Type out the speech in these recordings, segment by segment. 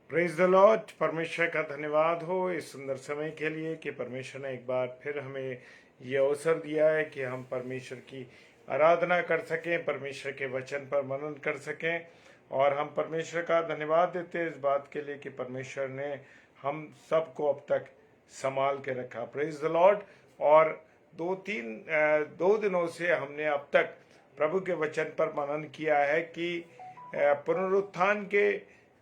Praise the Lord. परमेश्वर का धन्यवाद हो इस सुंदर समय के लिए कि परमेश्वर ने एक बार फिर हमें ये अवसर दिया है कि हम परमेश्वर की आराधना कर सकें, परमेश्वर के वचन पर मनन कर सकें। और हम परमेश्वर का धन्यवाद देते हैं इस बात के लिए कि परमेश्वर ने हम सबको अब तक संभाल के रखा। Praise the Lord. और 2 दिनों से हमने अब तक प्रभु के वचन पर मनन किया है कि पुनरुत्थान के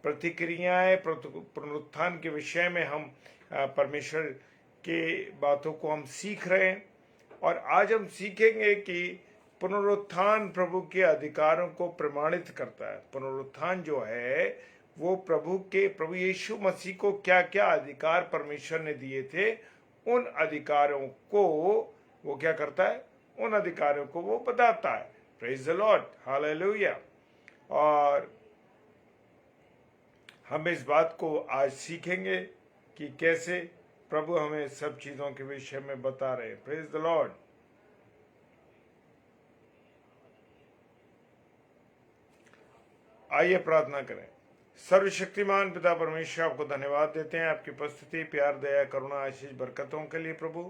प्रतिक्रियाएं, पुनरुत्थान के विषय में हम परमेश्वर के बातों को हम सीख रहे हैं। और आज हम सीखेंगे कि पुनरुत्थान प्रभु के अधिकारों को प्रमाणित करता है। पुनरुत्थान जो है वो प्रभु यीशु मसीह को क्या क्या अधिकार परमेश्वर ने दिए थे, उन अधिकारों को वो क्या करता है, उन अधिकारों को वो बताता है। Praise the Lord, hallelujah. और हम इस बात को आज सीखेंगे कि कैसे प्रभु हमें सब चीजों के विषय में बता रहे हैं। Praise the Lord. आइए प्रार्थना करें। सर्वशक्तिमान पिता परमेश्वर, आपको धन्यवाद देते हैं आपकी उपस्थिति, प्यार, दया, करुणा, आशीष, बरकतों के लिए प्रभु,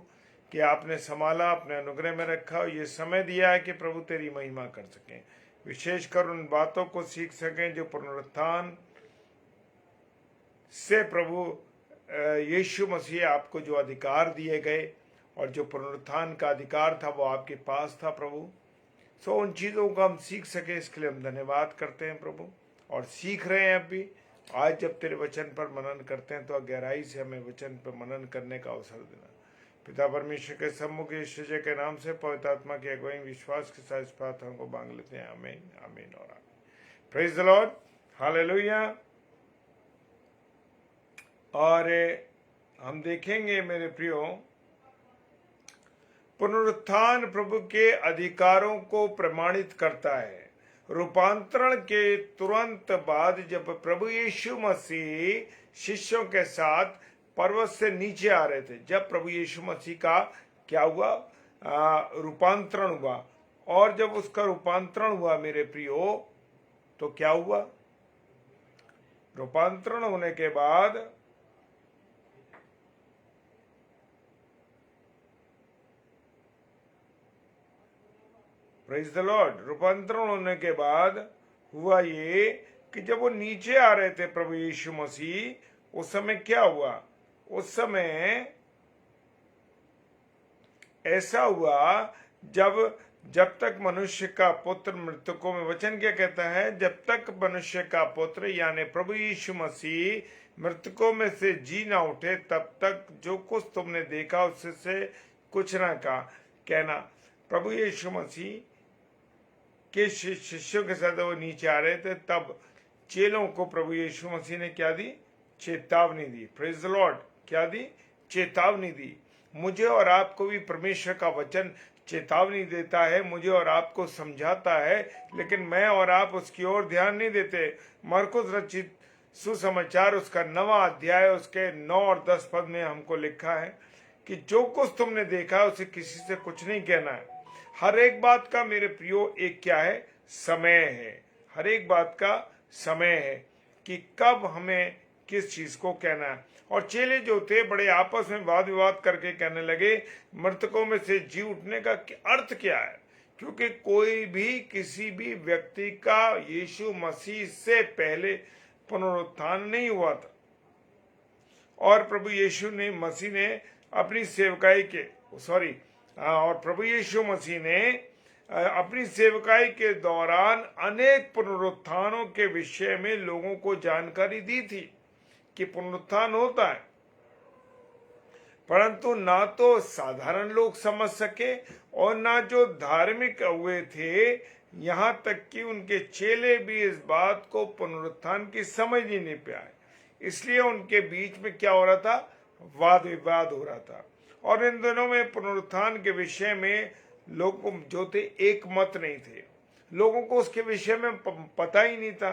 कि आपने संभाला, अपने अनुग्रह में रखा और ये समय दिया है कि प्रभु तेरी महिमा कर सकें, विशेषकर उन बातों को सीख सकें जो पुनरुत्थान से प्रभु यीशु मसीह आपको जो अधिकार दिए गए और जो पुनरुत्थान का अधिकार था वो आपके पास था प्रभु। सो उन चीज़ों को हम सीख सके, इसके लिए हम धन्यवाद करते हैं प्रभु। और सीख रहे हैं अब भी। आज जब तेरे वचन पर मनन करते हैं तो गहराई से हमें वचन पर मनन करने का अवसर देना। पिता परमेश्वर के सम्मुख यीशु के नाम से पवित्र आत्मा की अगुवाई विश्वास के साथ इस प्रार्थना को मांग लेते हैं। आमीन, आमीन और आमीन। Praise the Lord, hallelujah. और हम देखेंगे मेरे प्रियो, पुनरुत्थान प्रभु के अधिकारों को प्रमाणित करता है। रूपांतरण के तुरंत बाद जब प्रभु यीशु मसीह शिष्यों के साथ पर्वत से नीचे आ रहे थे, जब प्रभु यीशु मसीह का क्या हुआ, रूपांतरण हुआ। और जब उसका रूपांतरण हुआ मेरे प्रियो, तो क्या हुआ, रूपांतरण होने के बाद प्रेज द लॉर्ड, रूपांतरण होने के बाद हुआ ये कि जब वो नीचे आ रहे थे प्रभु यीशु मसीह, उस समय क्या हुआ, उस समय ऐसा हुआ जब तक मनुष्य का पुत्र मृतकों में, वचन क्या कहता है, जब तक मनुष्य का पुत्र यानी प्रभु यीशु मसीह मृतकों में से जी ना उठे, तब तक जो कुछ तुमने देखा उससे कुछ ना कहना। प्रभु यीशु मसीह के शिष्यों के साथ वो नीचे आ रहे थे, तब चेलों को प्रभु यीशु मसीह ने क्या दी, चेतावनी दी। प्रेज द लॉर्ड, क्या दी, चेतावनी दी। मुझे और आपको भी परमेश्वर का वचन चेतावनी देता है, मुझे और आपको समझाता है, लेकिन मैं और आप उसकी ओर ध्यान नहीं देते। मरकुस रचित सुसमाचार उसका 9वां अध्याय उसके 9 और 10 पद में हमको लिखा है कि जो कुछ तुमने देखा उसे किसी से कुछ नहीं कहना है। हर एक बात का मेरे प्रियो एक क्या है, समय है। हर एक बात का समय है कि कब हमें किस चीज को कहना है। और चेले जो थे बड़े आपस में वाद विवाद करके कहने लगे मृतकों में से जी उठने का अर्थ क्या है, क्योंकि कोई भी किसी भी व्यक्ति का यीशु मसीह से पहले पुनरुत्थान नहीं हुआ था। और प्रभु यीशु ने मसीह ने अपनी सेवकाई के और प्रभु यीशु मसीह ने अपनी सेवकाई के दौरान अनेक पुनरुत्थानों के विषय में लोगों को जानकारी दी थी कि पुनरुत्थान होता है, परंतु ना तो साधारण लोग समझ सके और ना जो धार्मिक हुए थे, यहाँ तक कि उनके चेले भी इस बात को पुनरुत्थान की समझ ही नहीं पाए। इसलिए उनके बीच में क्या हो रहा था, वाद विवाद हो रहा था। और इन दिनों में पुनरुत्थान के विषय में लोग जो थे एक मत नहीं थे, लोगों को उसके विषय में पता ही नहीं था।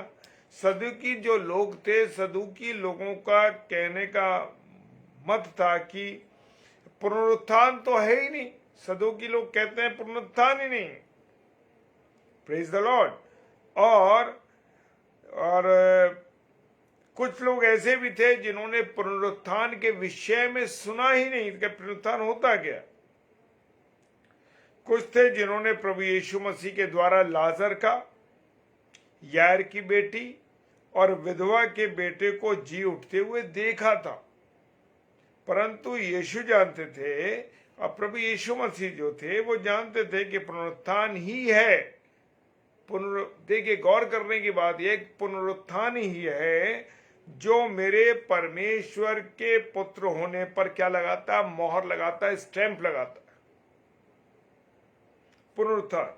सदुकी जो लोग थे, सदुकी लोगों का कहने का मत था कि पुनरुत्थान तो है ही नहीं। सदुकी लोग कहते हैं पुनरुत्थान ही नहीं। Praise the Lord. और कुछ लोग ऐसे भी थे जिन्होंने पुनरुत्थान के विषय में सुना ही नहीं कि पुनरुत्थान होता क्या। कुछ थे जिन्होंने प्रभु यीशु मसीह के द्वारा लाजर का, यार की बेटी और विधवा के बेटे को जी उठते हुए देखा था, परंतु यीशु जानते थे, और प्रभु यीशु मसीह जो थे वो जानते थे कि पुनरुत्थान ही है। देखिए, गौर करने की बात यह, पुनरुत्थान ही है जो मेरे परमेश्वर के पुत्र होने पर क्या लगाता है, मोहर लगाता है, स्टैंप लगाता है। पुनरुत्थान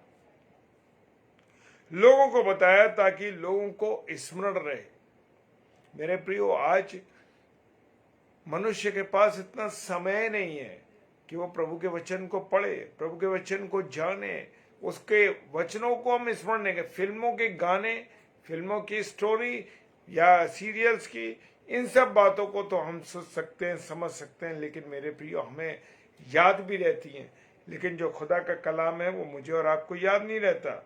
लोगों को बताया ताकि लोगों को स्मरण रहे। मेरे प्रियो, आज मनुष्य के पास इतना समय नहीं है कि वो प्रभु के वचन को पढ़े, प्रभु के वचन को जाने, उसके वचनों को हम स्मरण नहीं करें। फिल्मों के गाने, फिल्मों की स्टोरी या सीरियल्स की, इन सब बातों को तो हम सोच सकते हैं, समझ सकते हैं, लेकिन मेरे प्रियो हमें याद भी रहती हैं, लेकिन जो खुदा का कलाम है वो मुझे और आपको याद नहीं रहता।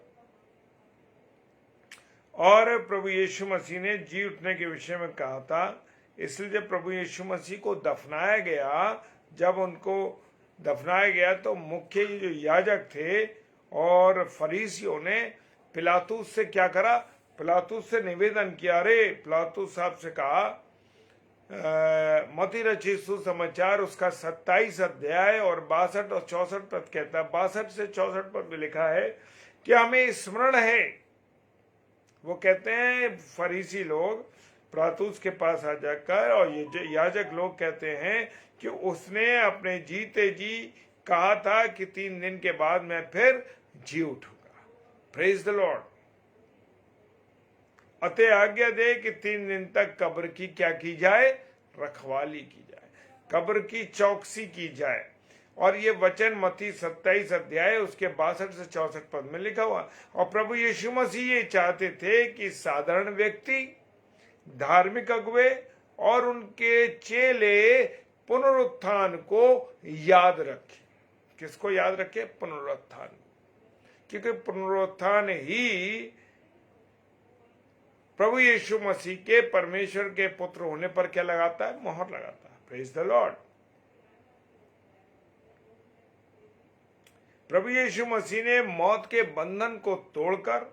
और प्रभु यीशु मसीह ने जी उठने के विषय में कहा था, इसलिए जब प्रभु यीशु मसीह को दफनाया गया, जब उनको दफनाया गया तो मुख्य जो याजक थे और फरीसियों ने पिलातुस से क्या करा, पिलातुस से निवेदन किया। अरे पिलातुस साहब से कहा, मत्ती रचित सुसमाचार उसका 27 अध्याय और 62 और 64 पद कहता है, 62 से 64 पद में लिखा है कि हमें स्मरण है। वो कहते हैं, फरीसी लोग पिलातुस के पास आ जाकर, और ये याजक लोग कहते हैं कि उसने अपने जीते जी कहा था कि 3 दिन के बाद मैं फिर जी उठूंगा। Praise the Lord. अतः आज्ञा दे कि 3 दिन तक कब्र की क्या की जाए, रखवाली की जाए, कब्र की चौकसी की जाए। और ये वचन मत्ती 27 अध्याय उसके 62 से 64 पद में लिखा हुआ। और प्रभु यीशु मसीह ये चाहते थे कि साधारण व्यक्ति, धार्मिक अगुवे और उनके चेले पुनरुत्थान को याद रखें। किसको याद रखें? पुनरुत्थान। क्योंकि पुनरुत्थान ही प्रभु यीशु मसीह के परमेश्वर के पुत्र होने पर क्या लगाता है, मोहर लगाता है। Praise the Lord. प्रभु यीशु मसीह ने मौत के बंधन को तोड़कर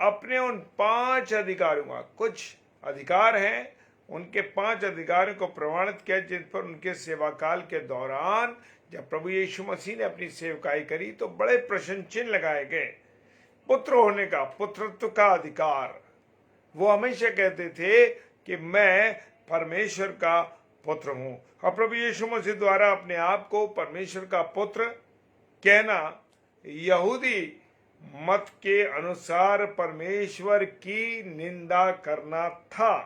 अपने उन 5 अधिकारों का, कुछ अधिकार हैं, उनके 5 अधिकारों को प्रमाणित किया, जिन पर उनके सेवा काल के दौरान जब प्रभु यीशु मसीह ने अपनी सेवकाई करी तो बड़े प्रश्न चिन्ह लगाए गए। पुत्र होने का, पुत्रत्व का अधिकार। वो हमेशा कहते थे कि मैं परमेश्वर का पुत्र हूं, और प्रभु यीशु मसीह द्वारा अपने आप को परमेश्वर का पुत्र कहना यहूदी मत के अनुसार परमेश्वर की निंदा करना था।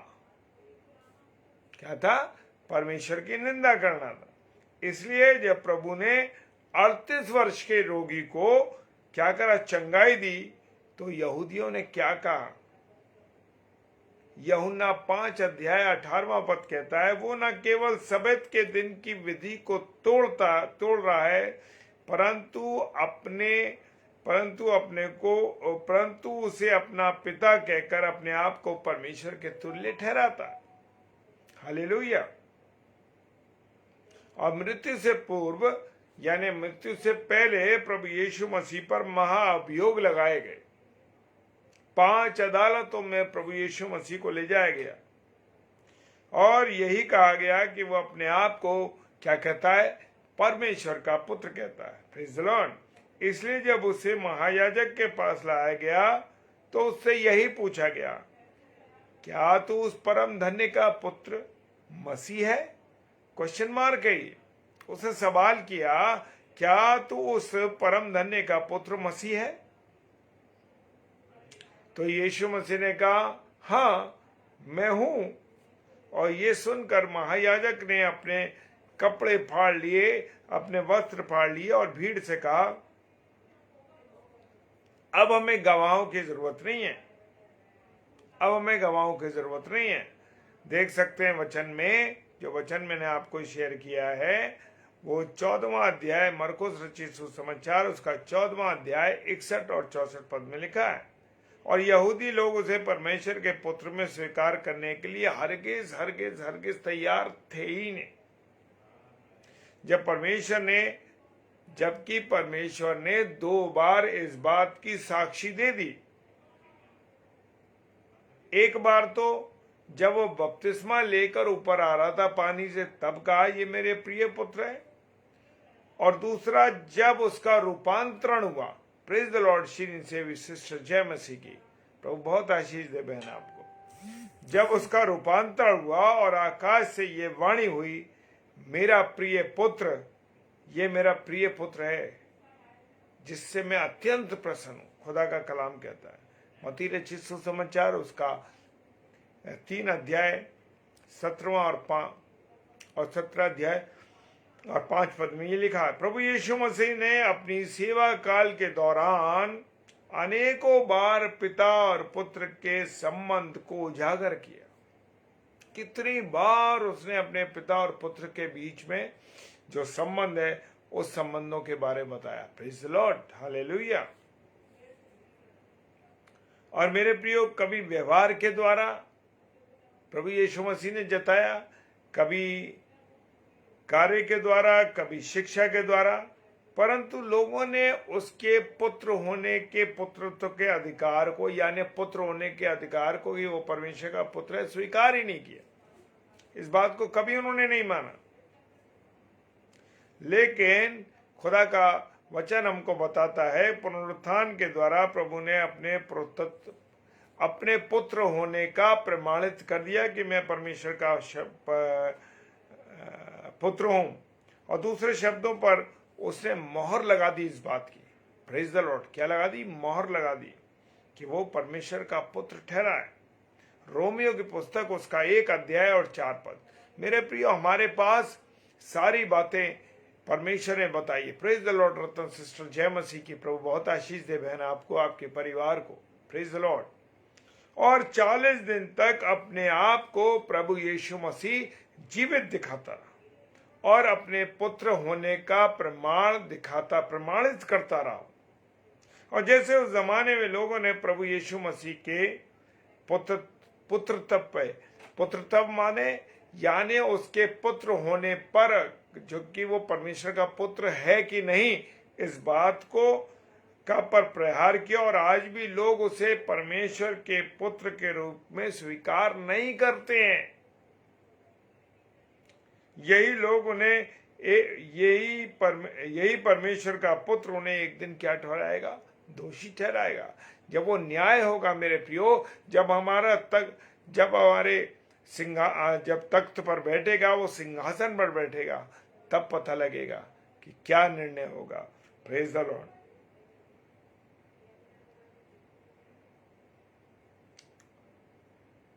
क्या था? परमेश्वर की निंदा करना था। इसलिए जब प्रभु ने 38 वर्ष के रोगी को क्या करा, चंगाई दी, तो यहूदियों ने क्या कहा? यूहन्ना 5 अध्याय 18वां पद कहता है, वो न केवल सब्त के दिन की विधि को तोड़ रहा है, परंतु उसे अपना पिता कहकर अपने आप को परमेश्वर के तुल्य ठहराता। हालेलुया। और मृत्यु से पूर्व यानी मृत्यु से पहले प्रभु यीशु मसीह पर महाअभियोग लगाए गए। 5 अदालतों में प्रभु यीशु मसीह को ले जाया गया और यही कहा गया कि वो अपने आप को क्या कहता है, परमेश्वर का पुत्र कहता है। Praise the Lord. इसलिए जब उसे महायाजक के पास लाया गया तो उससे यही पूछा गया, क्या तू उस परम धन्य का पुत्र मसीह है? क्वेश्चन मार्क है ये। उसे सवाल किया, क्या तू उस परम धन्य का पुत्र मसीह है? तो यीशु मसीह ने कहा, हाँ मैं हूं। और ये सुनकर महायाजक ने अपने कपड़े फाड़ लिए, अपने वस्त्र फाड़ लिए और भीड़ से कहा, अब हमें गवाहों की जरूरत नहीं है, अब हमें गवाहों की जरूरत नहीं है। देख सकते हैं वचन में, जो वचन मैंने आपको शेयर किया है वो 14वां अध्याय मरकुस रचित सुसमाचार उसका 14वां अध्याय 61 और 64 पद में लिखा है। और यहूदी लोग उसे परमेश्वर के पुत्र में स्वीकार करने के लिए हरगिज हरगिज हरगिज तैयार थे ही नहीं। जबकि परमेश्वर ने 2 बार इस बात की साक्षी दे दी। एक बार तो जब वो बपतिस्मा लेकर ऊपर आ रहा था पानी से, तब कहा ये मेरे प्रिय पुत्र है। और दूसरा जब उसका रूपांतरण हुआ, प्रेज द लॉर्ड, श्री से विशिष्ट जय मसीह की, प्रभु बहुत आशीष दे बहन आपको। जब उसका रूपांतरण हुआ और आकाश से ये वाणी हुई, मेरा प्रिय पुत्र, ये मेरा प्रिय पुत्र है जिससे मैं अत्यंत प्रसन्न हूं, खुदा का कलाम कहता है। मत्ती रचित सुसमाचार उसका 3 अध्याय 17 और 17 अध्याय और 5 पद में ये लिखा है, प्रभु यीशु मसीह ने अपनी सेवा काल के दौरान अनेकों बार पिता और पुत्र के संबंध को उजागर किया। कितनी बार उसने अपने पिता और पुत्र के बीच में जो संबंध है, उस संबंधों के बारे में बताया। Praise the Lord, hallelujah. और मेरे प्रियो, कभी व्यवहार के द्वारा प्रभु यीशु मसीह ने जताया, कभी कार्य के द्वारा, कभी शिक्षा के द्वारा, परंतु लोगों ने उसके पुत्र होने के, पुत्रत्व के अधिकार को, यानी पुत्र होने के अधिकार को, कि वो परमेश्वर का पुत्र है, स्वीकार ही नहीं किया। इस बात को कभी उन्होंने नहीं माना। लेकिन खुदा का वचन हमको बताता है, पुनरुत्थान के द्वारा प्रभु ने अपने पुत्र होने का प्रमाणित कर दिया कि मैं परमेश्वर का पुत्र हूं। और दूसरे शब्दों पर उसने मोहर लगा दी इस बात की। प्रेज द लॉर्ड, क्या लगा दी? मोहर लगा दी कि वो परमेश्वर का पुत्र ठहरा है। रोमियो की पुस्तक उसका 1 अध्याय और 4 पद। मेरे प्रियो, हमारे पास सारी बातें परमेश्वर ने बताई। Praise the Lord. Ratan sister जय मसीह की, प्रभु बहुत आशीष दे बहन आपको, आपके परिवार को। Praise the Lord. और 40 दिन तक अपने आप को प्रभु यीशु मसीह जीवित दिखाता रहा और अपने पुत्र होने का प्रमाणित करता रहा। और जैसे उस जमाने में लोगों ने प्रभु यीशु मसीह के पुत्रत्व माने, यानी उसके पुत्र होने पर, जो कि वो परमेश्वर का पुत्र है कि नहीं, इस बात को का पर प्रहार किया। और आज भी लोग उसे परमेश्वर के पुत्र के रूप में स्वीकार नहीं करते हैं। यही लोग उन्हें यही परमेश्वर का पुत्र उन्हें एक दिन क्या ठहराएगा? दोषी ठहराएगा। जब वो न्याय होगा मेरे प्रियो, जब तख्त पर बैठेगा, वो सिंहासन पर बैठेगा, तब पता लगेगा कि क्या निर्णय होगा। Praise the Lord.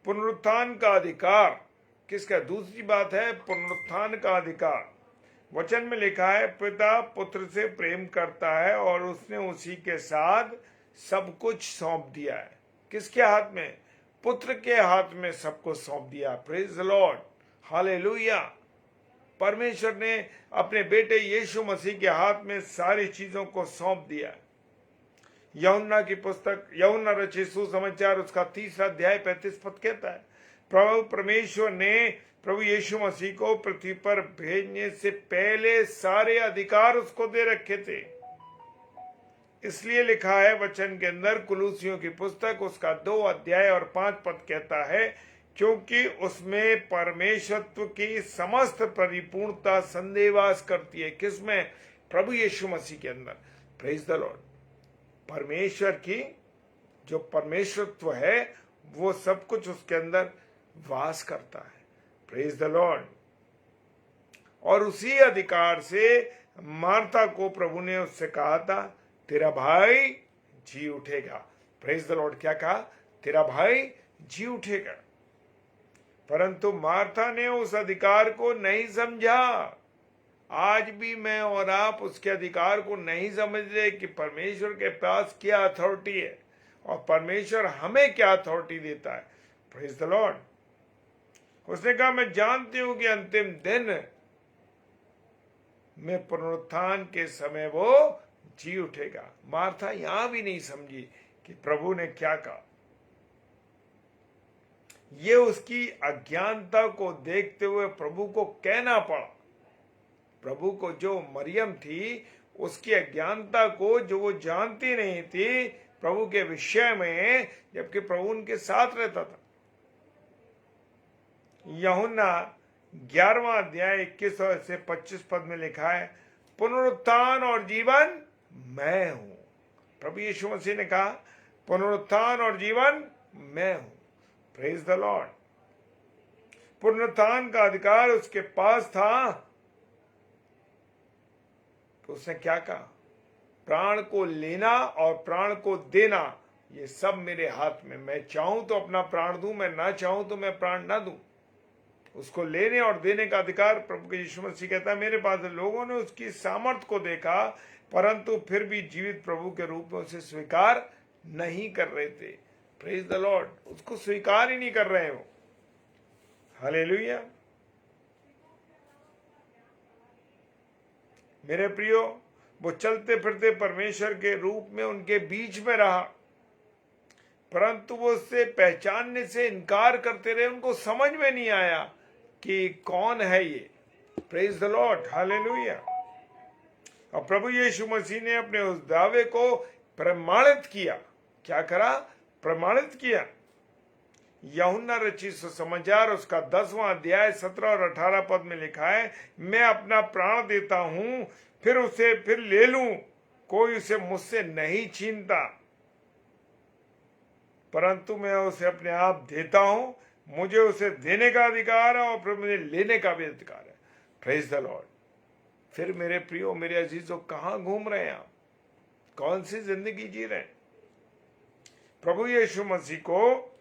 पुनरुत्थान का अधिकार किसका? दूसरी बात है पुनरुत्थान का अधिकार। वचन में लिखा है, पिता पुत्र से प्रेम करता है और उसने उसी के साथ सब कुछ सौंप दिया है। किसके हाथ में? पुत्र के हाथ में सब कुछ सौंप दिया। Praise the Lord, hallelujah. परमेश्वर ने अपने बेटे यीशु मसीह के हाथ में सारी चीजों को सौंप दिया। यूहन्ना की पुस्तक, यूहन्ना रचित सुसमाचार उसका 3 अध्याय 35 पद कहता है, प्रभु परमेश्वर ने प्रभु यीशु मसीह को पृथ्वी पर भेजने से पहले सारे अधिकार उसको दे रखे थे। इसलिए लिखा है वचन के अंदर, कुलूसियों की पुस्तक उसका 2 अध्याय और 5 पद कहता है, क्योंकि उसमें परमेश्वरत्व की समस्त परिपूर्णता संदेवास करती है। किसमें? प्रभु यीशु मसीह के अंदर। Praise the Lord. परमेश्वर की जो परमेश्वरत्व है, वो सब कुछ उसके अंदर वास करता है। Praise the Lord. और उसी अधिकार से मार्था को प्रभु ने उससे कहा था, तेरा भाई जी उठेगा। Praise the Lord. क्या कहा? तेरा भाई जी उठेगा। परंतु मार्था ने उस अधिकार को नहीं समझा। आज भी मैं और आप उसके अधिकार को नहीं समझ रहे कि परमेश्वर के पास क्या अथॉरिटी है और परमेश्वर हमें क्या अथॉरिटी देता है। Praise the Lord. उसने कहा, मैं जानती हूं कि अंतिम दिन में पुनरुत्थान के समय वो जी उठेगा। मार्था यहां भी नहीं समझी कि प्रभु ने क्या कहा। ये उसकी अज्ञानता को देखते हुए प्रभु को कहना पड़ा। प्रभु को, जो मरियम थी, उसकी अज्ञानता को, जो वो जानती नहीं थी प्रभु के विषय में, जबकि प्रभु उनके साथ रहता था। यूहन्ना 11वां अध्याय 21 से 25 पद में लिखा है, पुनरुत्थान और जीवन मैं हूं। प्रभु यीशु मसीह ने कहा, पुनरुत्थान और जीवन मैं हूं। Praise the Lord. पुनरुत्थान का अधिकार उसके पास था, तो उसने क्या कहा, प्राण को लेना और प्राण को देना ये सब मेरे हाथ में। मैं चाहूं तो अपना प्राण दूं, मैं ना चाहूं तो मैं प्राण ना दूं। उसको लेने और देने का अधिकार प्रभु के यीशु मसीह कहता है मेरे पास है। लोगों ने उसकी सामर्थ्य को देखा, परंतु फिर भी जीवित प्रभु के रूप में उसे स्वीकार नहीं कर रहे थे। Praise the Lord. उसको स्वीकार ही नहीं कर रहे हो। हालेलुया। मेरे प्रियो, वो चलते फिरते परमेश्वर के रूप में उनके बीच में रहा, परंतु वो उससे पहचानने से इनकार करते रहे। उनको समझ में नहीं आया कि कौन है ये। Praise the Lord. हालेलुया। और प्रभु यीशु मसीह ने अपने उस दावे को प्रमाणित किया। क्या करा? प्रमाणित किया। यूहन्ना रचित सुसमाचार उसका 10वां अध्याय 17 और 18 पद में लिखा है, मैं अपना प्राण देता हूं, फिर उसे फिर ले लूं। कोई उसे मुझसे नहीं छीनता, परंतु मैं उसे अपने आप देता हूं। मुझे उसे देने का अधिकार है और फिर मुझे लेने का भी अधिकार है। Praise the Lord. फिर मेरे प्रियो, मेरे अजीजों, कहां घूम रहे हैं आप? कौन सी जिंदगी जी रहे हैं? प्रभु यीशु मसीह को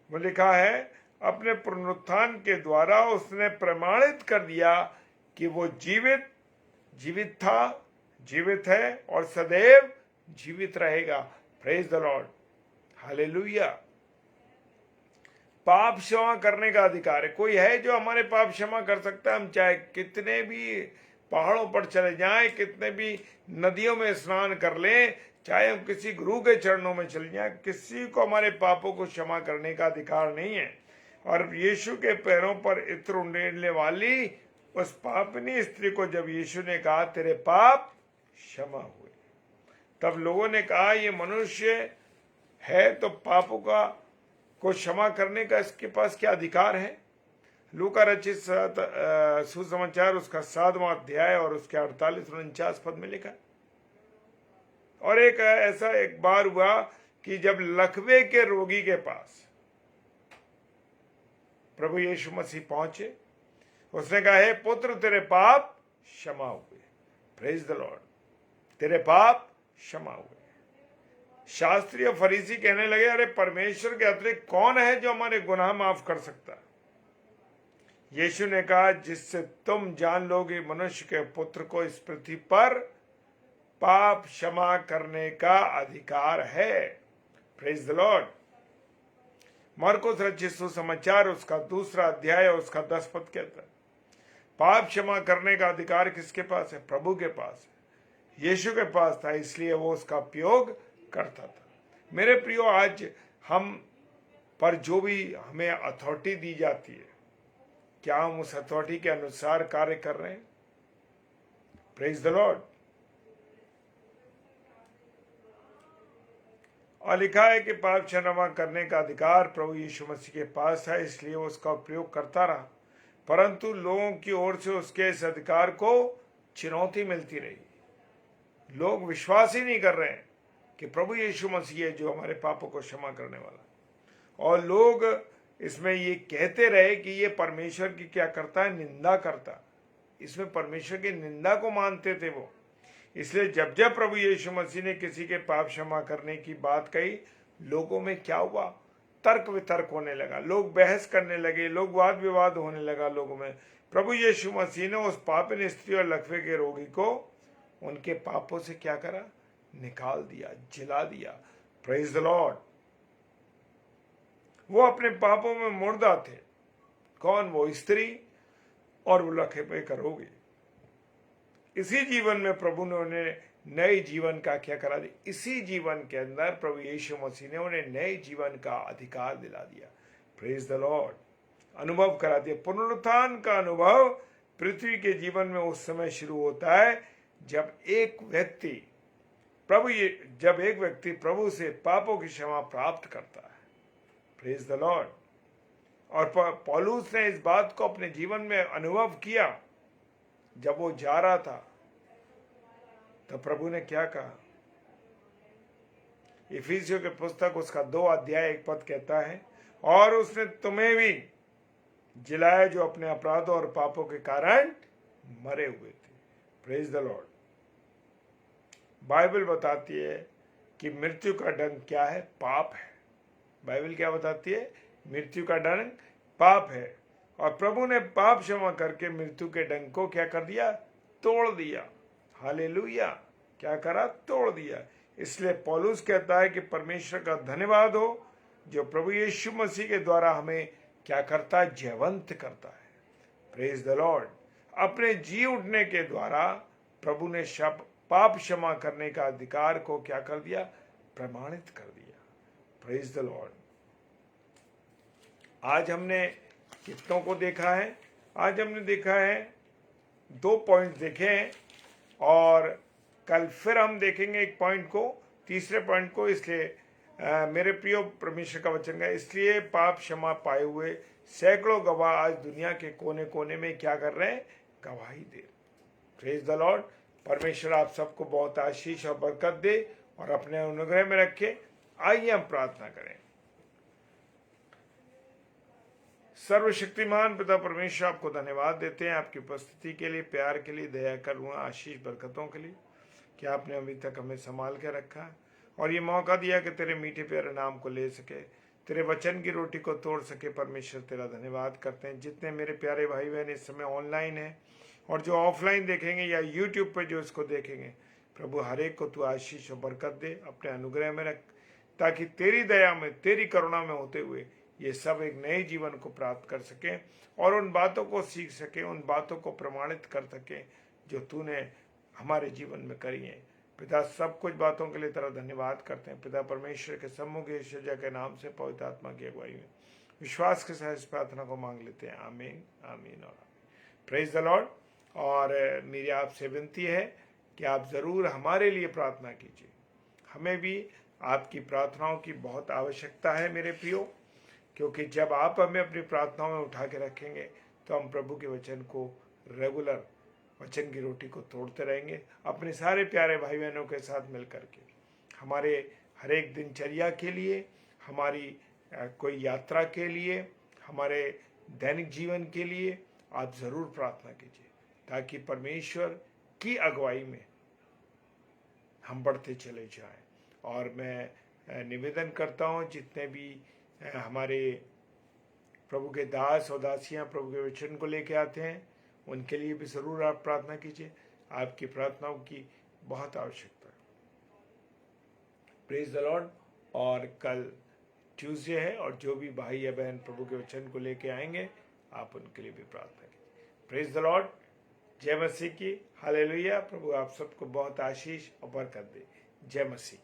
वो लिखा है, अपने पुनरुत्थान के द्वारा उसने प्रमाणित कर दिया कि वो जीवित था, जीवित है और सदैव जीवित रहेगा। Praise the Lord. हालेलुया। पाप क्षमा करने का अधिकार है। कोई है जो हमारे पाप क्षमा कर सकता है? हम चाहे कितने भी पहाड़ों पर चले जाएं, कितने भी नदियों में स्नान कर लें, चाहे हम किसी गुरु के चरणों में चले जाएं, किसी को हमारे पापों को क्षमा करने का अधिकार नहीं है। और यीशु के पैरों पर इत्र उंडेलने वाली उस पापनी स्त्री को जब यीशु ने कहा तेरे पाप क्षमा हुए, तब लोगों ने कहा ये मनुष्य है तो पापों को क्षमा करने का इसके पास क्या अधिकार है? लूका रचित सुसमाचार उसका 7वां अध्याय और उसके 48 और 49 पद में लिखा। और एक बार हुआ कि जब लकवे के रोगी के पास प्रभु यीशु मसीह पहुंचे, उसने कहा हे पुत्र तेरे पाप क्षमा हुए। Praise the Lord. तेरे पाप क्षमा हुए। शास्त्री और फरीसी कहने लगे अरे परमेश्वर के अतिरिक्त कौन है जो हमारे गुनाह माफ कर सकता है? यीशु ने कहा जिससे तुम जान लोगे मनुष्य के पुत्र को इस पृथ्वी पर पाप क्षमा करने का अधिकार है। Praise the Lord. मरकुस रचित सुसमाचार उसका 2वां अध्याय और उसका 10 पद कहता है पाप क्षमा करने का अधिकार किसके पास है? प्रभु के पास है। यीशु के पास था, इसलिए वो उसका उपयोग करता था। मेरे प्रियो, आज हम पर जो भी हमें अथॉरिटी दी जाती है, क्या हम उस अथॉरिटी के अनुसार कार्य कर रहे हैं? Praise the Lord. और लिखा है कि पाप क्षमा करने का अधिकार प्रभु यीशु मसीह के पास है, इसलिए वो उसका उपयोग करता रहा, परंतु लोगों की ओर से उसके इस अधिकार को चुनौती मिलती रही। लोग विश्वास ही नहीं कर रहे हैं कि प्रभु यीशु मसीह है जो हमारे पापों को क्षमा करने वाला। और लोग इसमें ये कहते रहे कि ये परमेश्वर की क्या करता है? निंदा करता। इसमें परमेश्वर की निंदा को मानते थे वो। इसलिए जब जब प्रभु यीशु मसीह ने किसी के पाप क्षमा करने की बात कही, लोगों में क्या हुआ? तर्क वितर्क होने लगा, लोग बहस करने लगे, लोग वाद विवाद होने लगा लोगों में। प्रभु यीशु मसीह ने उस पापिन स्त्री और लकवे के रोगी को उनके पापों से क्या करा? निकाल दिया, जिला दिया। Praise the Lord. वो अपने पापों में मुर्दा थे। कौन? वो स्त्री और वो लकवे का रोगी। इसी जीवन में प्रभु ने उन्हें नए जीवन का क्या करा दिया। इसी जीवन के अंदर प्रभु यीशु मसीह ने उन्हें नए जीवन का अधिकार दिला दिया। Praise the Lord. अनुभव करा दिया। पुनरुत्थान का अनुभव पृथ्वी के जीवन में उस समय शुरू होता है जब एक व्यक्ति प्रभु से पापों की क्षमा प्राप्त करता है। Praise the Lord. और पौलुस ने इस बात को अपने जीवन में अनुभव किया। जब वो जा रहा था तो प्रभु ने क्या कहा। इफिसियों के पुस्तक उसका 2 अध्याय 1 पद कहता है, और उसने तुम्हें भी जिलाया जो अपने अपराधों और पापों के कारण मरे हुए थे। Praise the Lord. बाइबल बताती है कि मृत्यु का दंड क्या है? पाप है। बाइबल क्या बताती है? मृत्यु का दंड पाप है। और प्रभु ने पाप क्षमा करके मृत्यु के दंड को क्या कर दिया? तोड़ दिया। हालेलुया। क्या करा? तोड़ दिया। इसलिए पौलुस कहता है कि परमेश्वर का धन्यवाद हो जो प्रभु यीशु मसीह के द्वारा हमें क्या करता है? जयवंत करता है। Praise the Lord. अपने जी उठने के द्वारा प्रभु ने पाप क्षमा करने का अधिकार को क्या कर दिया? प्रमाणित कर दिया। Praise the Lord. आज हमने कितनों को देखा है? आज हमने देखा है 2 पॉइंट देखे हैं, और कल फिर हम देखेंगे एक पॉइंट को, तीसरे पॉइंट को। इसलिए मेरे प्रिय परमेश्वर का वचन है, इसलिए पाप क्षमा पाए हुए सैकड़ों गवाह आज दुनिया के कोने कोने में क्या कर रहे हैं? गवाही दे। Praise the Lord. परमेश्वर आप सबको बहुत आशीष और बरकत दे और अपने अनुग्रह में रखे। आइए हम प्रार्थना करें। सर्वशक्तिमान पिता परमेश्वर, आपको धन्यवाद देते हैं आपकी उपस्थिति के लिए, प्यार के लिए, दया करुणा आशीष बरकतों के लिए कि आपने अभी तक हमें संभाल के रखा और ये मौका दिया कि तेरे मीठे प्यारे नाम को ले सके, तेरे वचन की रोटी को तोड़ सके। परमेश्वर तेरा धन्यवाद करते हैं। जितने मेरे प्यारे भाई बहन इस समय ऑनलाइन हैं और जो ऑफलाइन देखेंगे या यूट्यूब पर जो इसको देखेंगे, प्रभु हर एक को तू आशीष और बरकत दे, अपने अनुग्रह में रख, ताकि तेरी दया में, तेरी करुणा में होते हुए ये सब एक नए जीवन को प्राप्त कर सके और उन बातों को सीख सके, उन बातों को प्रमाणित कर सके जो तूने हमारे जीवन में करी है। पिता, सब कुछ बातों के लिए तेरा धन्यवाद करते हैं। पिता परमेश्वर के सम्मुख ईश्वर के नाम से पवित्र आत्मा की अगुवाई में विश्वास के साथ इस प्रार्थना को मांग लेते हैं। आमीन, आमीन और आमीन। Praise the Lord. और मेरी आपसे विनती है कि आप ज़रूर हमारे लिए प्रार्थना कीजिए। हमें भी आपकी प्रार्थनाओं की बहुत आवश्यकता है मेरे प्रियो, क्योंकि जब आप हमें अपनी प्रार्थनाओं में उठा के रखेंगे तो हम प्रभु के वचन को रेगुलर, वचन की रोटी को तोड़ते रहेंगे अपने सारे प्यारे भाई बहनों के साथ मिल करके। हमारे हर एक दिनचर्या के लिए, हमारी कोई यात्रा के लिए, हमारे दैनिक जीवन के लिए आप ज़रूर प्रार्थना कीजिए, ताकि परमेश्वर की अगुवाई में हम बढ़ते चले जाएं। और मैं निवेदन करता हूं, जितने भी हमारे प्रभु के दास और दासियां प्रभु के वचन को लेके आते हैं, उनके लिए भी ज़रूर आप प्रार्थना कीजिए। आपकी प्रार्थनाओं की बहुत आवश्यकता है। Praise the Lord. और कल ट्यूसडे है और जो भी भाई या बहन प्रभु के वचन को लेके आएंगे, आप उनके लिए भी प्रार्थना कीजिए। Praise the Lord. जय मसीह की। हालेलुया। प्रभु आप सबको बहुत आशीष और बरकत दे। जय मसीह।